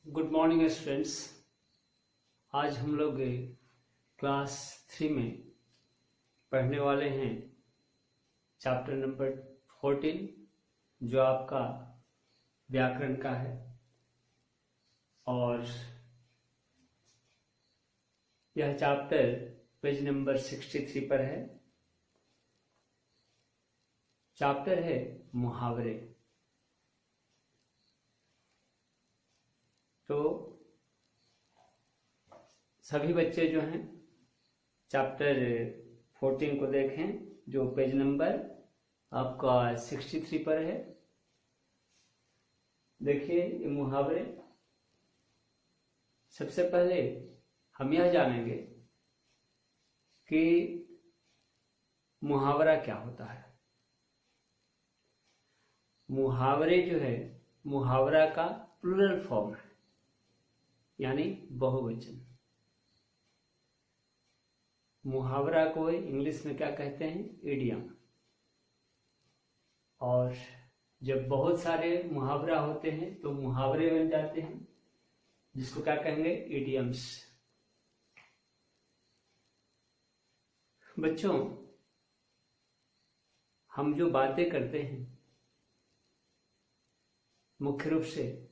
Good morning students. आज हम लोग क्लास 3 में पढ़ने वाले हैं चैप्टर नंबर 14 जो आपका व्याकरण का है। और यह चैप्टर पेज नंबर 63 पर है। चैप्टर है मुहावरे। तो सभी बच्चे जो हैं चैप्टर 14 को देखें जो पेज नंबर आपका 63 पर है। देखिए ये मुहावरे। सबसे पहले हम यह जानेंगे कि मुहावरा क्या होता है। मुहावरे जो है मुहावरा का प्लूरल फॉर्म है, यानी बहुवचन। मुहावरा को इंग्लिश में क्या कहते हैं? इडियम। और जब बहुत सारे मुहावरा होते हैं तो मुहावरे बन जाते हैं, जिसको क्या कहेंगे? इडियम्स। बच्चों, हम जो बातें करते हैं मुख्य रूप से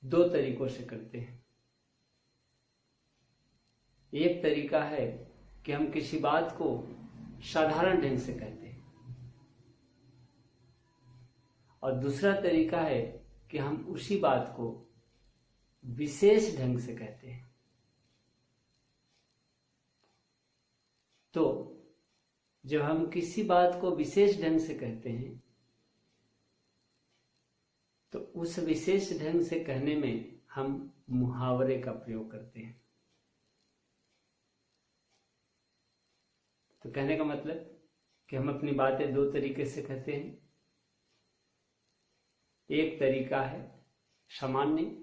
दो तरीकों से करते हैं। एक तरीका है कि हम किसी बात को साधारण ढंग से कहते हैं, और दूसरा तरीका है कि हम उसी बात को विशेष ढंग से कहते हैं। तो जब हम किसी बात को विशेष ढंग से कहते हैं तो उस विशेष ढंग से कहने में हम मुहावरे का प्रयोग करते हैं। तो कहने का मतलब कि हम अपनी बातें दो तरीके से कहते हैं। एक तरीका है सामान्य,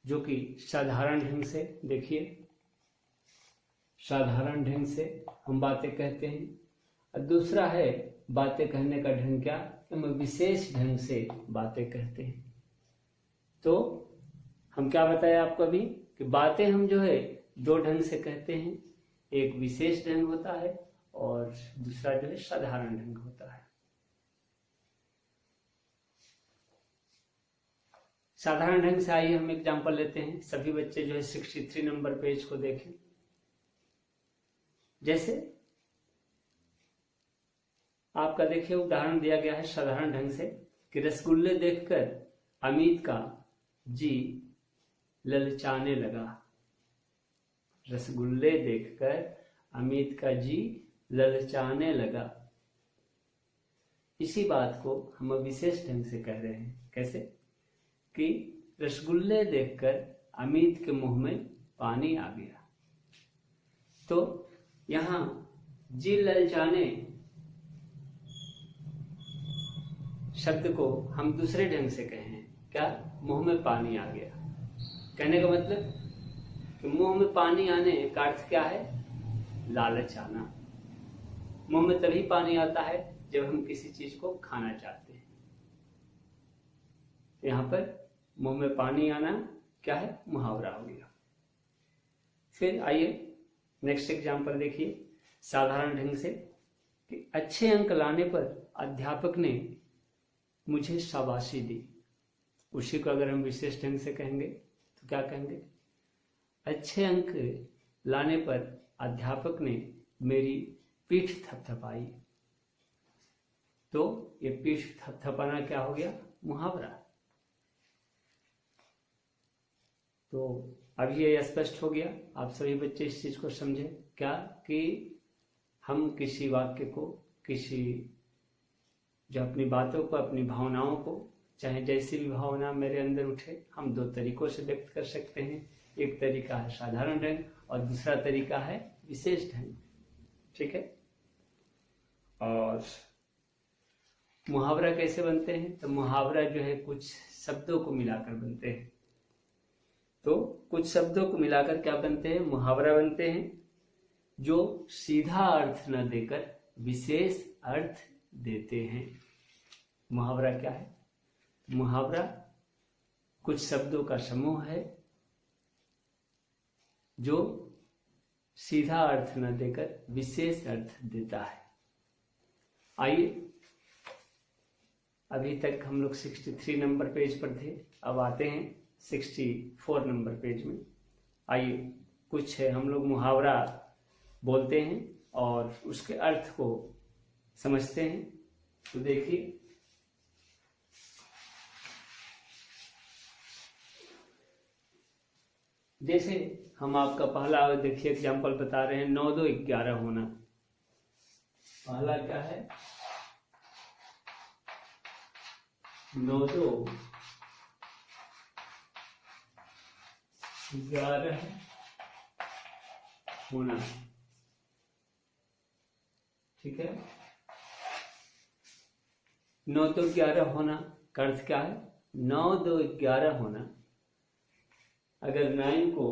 जो कि साधारण ढंग से, देखिए साधारण ढंग से हम बातें कहते हैं। और दूसरा है बातें कहने का ढंग क्या? हम विशेष ढंग से बातें कहते हैं। तो हम क्या बताया आपको अभी कि बातें हम जो है दो ढंग से कहते हैं। एक विशेष ढंग होता है और दूसरा जो है साधारण ढंग होता है। साधारण ढंग से आइए हम एग्जांपल लेते हैं। सभी बच्चे जो है 63 नंबर पेज को देखें। जैसे आपका देखिए उदाहरण दिया गया है साधारण ढंग से कि रसगुल्ले देखकर अमित का जी ललचाने लगा। रसगुल्ले देखकर अमित का जी ललचाने लगा। इसी बात को हम विशेष ढंग से कह रहे हैं। कैसे? कि रसगुल्ले देखकर अमित के मुंह में पानी आ गया। तो यहां जी ललचाने शब्द को हम दूसरे ढंग से कहें क्या? मुंह में पानी आ गया। कहने का मतलब कि मुंह में पानी आने का अर्थ क्या है? लालच आना। मुंह में तभी पानी आता है जब हम किसी चीज को खाना चाहते हैं। यहां पर मुंह में पानी आना क्या है? मुहावरा हो गया। फिर आइए नेक्स्ट एग्जांपल देखिए साधारण ढंग से कि अच्छे अंक लाने पर अध्यापक ने मुझे शाबाशी दी। उसी को अगर हम विशेष ढंग से कहेंगे तो क्या कहेंगे? अच्छे अंक लाने पर अध्यापक ने मेरी पीठ थपथपाई। तो ये पीठ थपथपाना क्या हो गया? मुहावरा। तो अब ये स्पष्ट हो गया। आप सभी बच्चे इस चीज को समझे क्या? कि हम किसी वाक्य को, किसी जो अपनी बातों को, अपनी भावनाओं को, चाहे जैसी भी भावना मेरे अंदर उठे, हम दो तरीकों से व्यक्त कर सकते हैं। एक तरीका है साधारण ढंग और दूसरा तरीका है विशेष ढंग। ठीक है। और मुहावरा कैसे बनते हैं? तो मुहावरा जो है कुछ शब्दों को मिलाकर बनते हैं। तो कुछ शब्दों को मिलाकर क्या बनते हैं? मुहावरा बनते हैं, जो सीधा अर्थ न देकर विशेष अर्थ देते हैं। मुहावरा क्या है? मुहावरा कुछ शब्दों का समूह है जो सीधा अर्थ न देकर विशेष अर्थ देता है। आइए, अभी तक हम लोग 63 नंबर पेज पर थे, अब आते हैं 64 नंबर पेज में। आइए, कुछ है हम लोग मुहावरा बोलते हैं और उसके अर्थ को समझते हैं। तो देखिए, जैसे हम आपका पहला देखिए एग्जाम्पल बता रहे हैं, 9 2 11 होना। पहला क्या है? 9 2 11 होना। ठीक है, 9 2 11 होना का अर्थ क्या है? 9 2 11 होना। अगर 9 को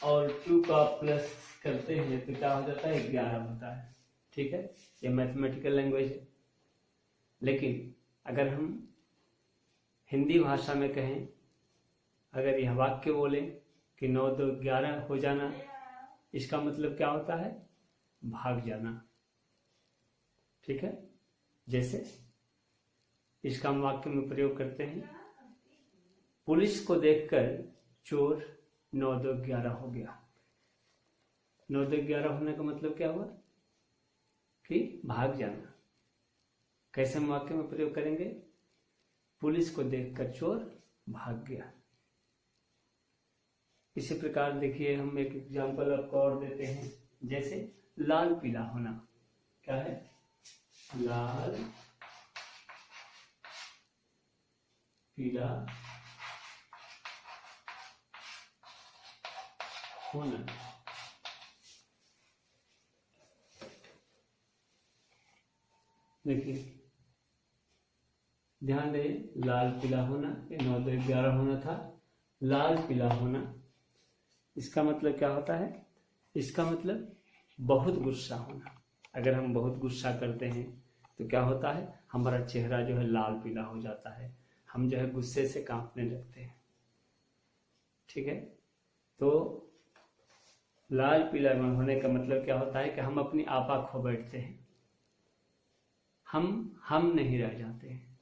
और 2 का प्लस करते हैं तो क्या हो जाता है? 11 होता है। ठीक है, ये मैथमेटिकल लैंग्वेज है। लेकिन अगर हम हिंदी भाषा में कहें, अगर यह वाक्य बोले कि 9 2 11 हो जाना, इसका मतलब क्या होता है? भाग जाना। ठीक है, जैसे इसका हम वाक्य में प्रयोग करते हैं, पुलिस को देखकर चोर 9 2 11 हो गया। 9 2 11 होने का मतलब क्या हुआ? कि भाग जाना। कैसे हम वाक्य में प्रयोग करेंगे? पुलिस को देखकर चोर भाग गया। इसी प्रकार देखिए, हम एक एग्जाम्पल आपको और देते हैं, जैसे लाल पीला होना। क्या है? लाल पीला होना। देखिए, ध्यान दें, लाल पीला होना, 9 2 11 होना था। लाल पीला होना, इसका मतलब क्या होता है? इसका मतलब बहुत गुस्सा होना। अगर हम बहुत गुस्सा करते हैं तो क्या होता है? हमारा चेहरा जो है लाल पीला हो जाता है, हम जो है गुस्से से कांपने लगते हैं। ठीक है, तो लाल पीला होने का मतलब क्या होता है कि हम अपनी आपा खो बैठते हैं, हम नहीं रह जाते हैं।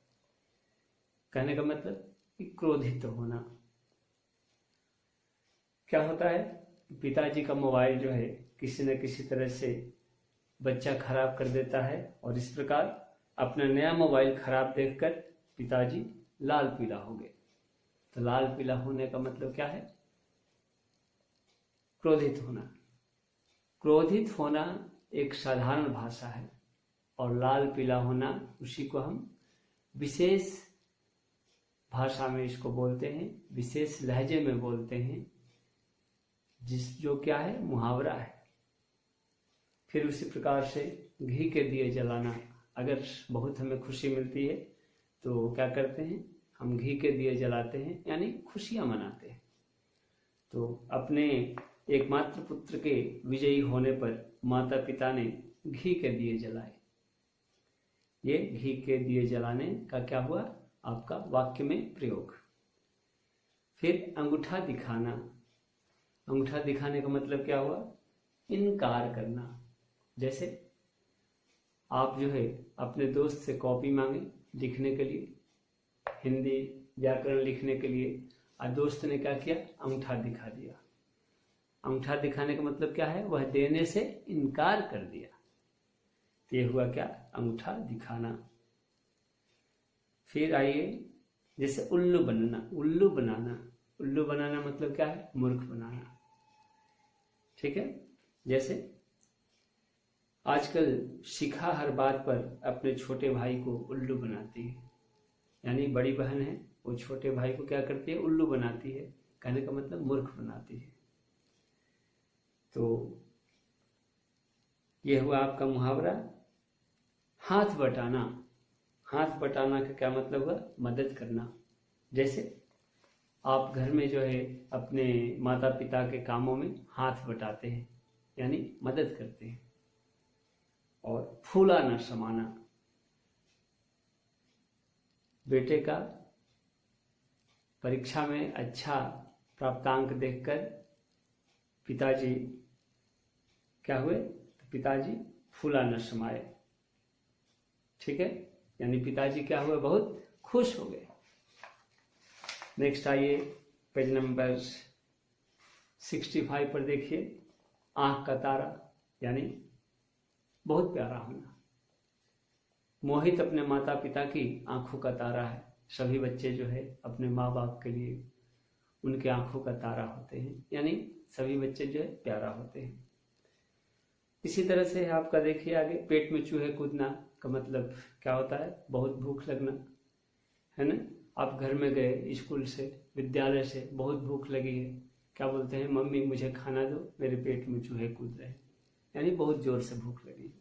कहने का मतलब कि क्रोधित होना। क्या होता है? पिताजी का मोबाइल जो है किसी न किसी तरह से बच्चा खराब कर देता है, और इस प्रकार अपना नया मोबाइल खराब देखकर पिताजी लाल पीला हो गए। तो लाल पीला होने का मतलब क्या है? क्रोधित होना। क्रोधित होना एक साधारण भाषा है, और लाल पीला होना उसी को हम विशेष भाषा में इसको बोलते हैं, विशेष लहजे में बोलते हैं, जो क्या है? मुहावरा है। फिर उसी प्रकार से घी के दिए जलाना। अगर बहुत हमें खुशी मिलती है तो क्या करते हैं? हम घी के दिए जलाते हैं, यानी खुशियां मनाते हैं। तो अपने एकमात्र पुत्र के विजयी होने पर माता पिता ने घी के दिए जलाए। ये घी के दिए जलाने का क्या हुआ? आपका वाक्य में प्रयोग। फिर अंगूठा दिखाना। अंगूठा दिखाने का मतलब क्या हुआ? इनकार करना। जैसे आप जो है अपने दोस्त से कॉपी मांगे लिखने के लिए, हिंदी व्याकरण लिखने के लिए, और दोस्त ने क्या किया? अंगूठा दिखा दिया। अंगूठा दिखाने का मतलब क्या है? वह देने से इनकार कर दिया। तो ये हुआ क्या? अंगूठा दिखाना। फिर आइए, जैसे उल्लू बनना, उल्लू बनाना। उल्लू बनाना मतलब क्या है? मूर्ख बनाना। ठीक है, जैसे आजकल शिखा हर बात पर अपने छोटे भाई को उल्लू बनाती है, यानी बड़ी बहन है वो छोटे भाई को क्या करती है? उल्लू बनाती है। कहने का मतलब मूर्ख बनाती है। तो यह हुआ आपका मुहावरा। हाथ बटाना। हाथ बटाना का क्या मतलब हुआ? मदद करना। जैसे आप घर में जो है अपने माता पिता के कामों में हाथ बटाते हैं, यानी मदद करते हैं। और फूला न समाना। बेटे का परीक्षा में अच्छा प्राप्तांक देखकर पिताजी क्या हुए, तो पिताजी फूला न समाये। ठीक है, यानी पिताजी क्या हुए, बहुत खुश हो गए। नेक्स्ट आइए पेज नंबर 65 पर देखिए, आंख का तारा, यानी बहुत प्यारा होना। मोहित अपने माता पिता की आंखों का तारा है। सभी बच्चे जो है अपने माँ बाप के लिए उनके आंखों का तारा होते हैं, यानी सभी बच्चे जो है प्यारा होते हैं। इसी तरह से आपका देखिए आगे, पेट में चूहे कूदना का मतलब क्या होता है, बहुत भूख लगना, है ना। आप घर में गए स्कूल से, विद्यालय से, बहुत भूख लगी है, क्या बोलते हैं, मम्मी मुझे खाना दो, मेरे पेट में चूहे कूद रहे हैं, यानी बहुत जोर से भूख लगी।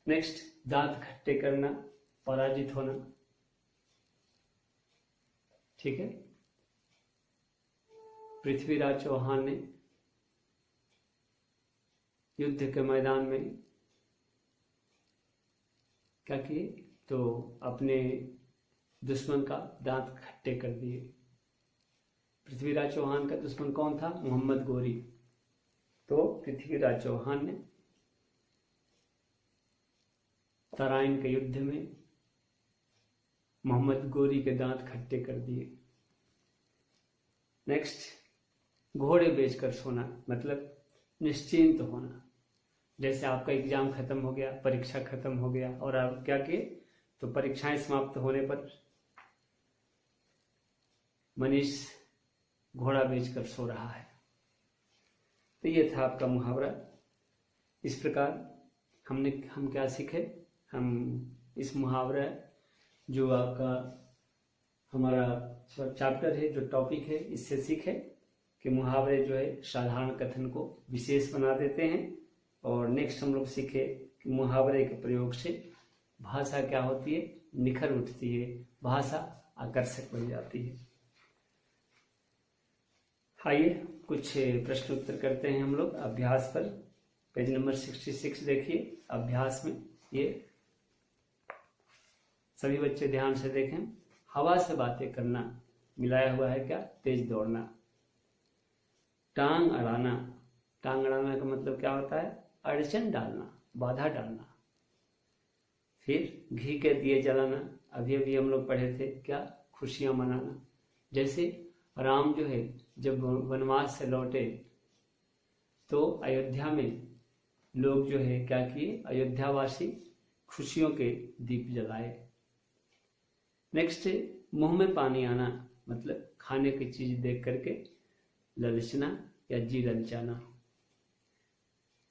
नेक्स्ट, दांत खट्टे करना, पराजित होना। ठीक है, पृथ्वीराज चौहान ने युद्ध के मैदान में क्या किए, तो अपने दुश्मन का दांत खट्टे कर दिए। पृथ्वीराज चौहान का दुश्मन कौन था, मोहम्मद गोरी। तो पृथ्वीराज चौहान ने तराइन के युद्ध में मोहम्मद गोरी के दांत खट्टे कर दिए। नेक्स्ट, घोड़े बेचकर सोना, मतलब निश्चिंत होना। जैसे आपका एग्जाम खत्म हो गया, परीक्षा खत्म हो गया, और आप क्या किए, तो परीक्षाएं समाप्त होने पर मनीष घोड़ा बेचकर सो रहा है। तो ये था आपका मुहावरा। इस प्रकार हम क्या सीखे, हम इस मुहावरा जो आपका हमारा चैप्टर है, जो टॉपिक है, इससे सीखे कि मुहावरे जो है साधारण कथन को विशेष बना देते हैं। और नेक्स्ट हम लोग सीखे कि मुहावरे के प्रयोग से भाषा क्या होती है, निखर उठती है, भाषा आकर्षक बन जाती है। आइए कुछ प्रश्न उत्तर करते हैं हम लोग अभ्यास पर। पेज नंबर 66 देखिए। अभ्यास में ये सभी बच्चे ध्यान से देखें। हवा से बातें करना, मिलाया हुआ है क्या, तेज दौड़ना। टांग अड़ाना, टांग अड़ाना का मतलब क्या होता है, अड़चन डालना, बाधा डालना। फिर घी के दिए जलाना, अभी अभी हम लोग पढ़े थे क्या, खुशियां मनाना। जैसे राम जो है जब वनवास से लौटे तो अयोध्या में लोग जो है क्या किए, अयोध्यावासी खुशियों के दीप जलाए। नेक्स्ट, मुंह में पानी आना, मतलब खाने की चीज देख करके ललचना या जी ललचाना।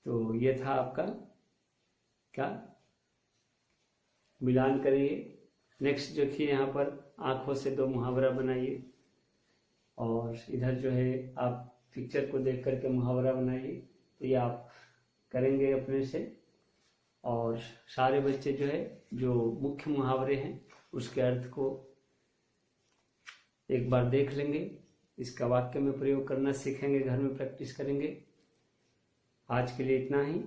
तो ये था आपका क्या, मिलान करिए। नेक्स्ट देखिए यहाँ पर आंखों से दो मुहावरा बनाइए, और इधर जो है आप पिक्चर को देख करके मुहावरा बनाइए। तो ये आप करेंगे अपने से, और सारे बच्चे जो है जो मुख्य मुहावरे हैं उसके अर्थ को एक बार देख लेंगे, इसका वाक्य में प्रयोग करना सीखेंगे, घर में प्रैक्टिस करेंगे। आज के लिए इतना ही।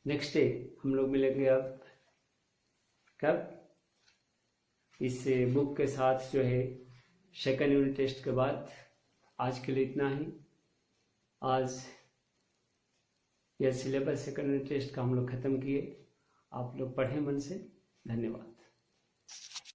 नेक्स्ट डे हम लोग मिलेंगे अब कब, इस बुक के साथ जो है सेकेंड यूनिट टेस्ट के बाद। आज के लिए इतना ही। आज यह सिलेबस सेकेंड यूनिट टेस्ट का हम लोग खत्म किए। आप लोग पढ़ें मन से। धन्यवाद।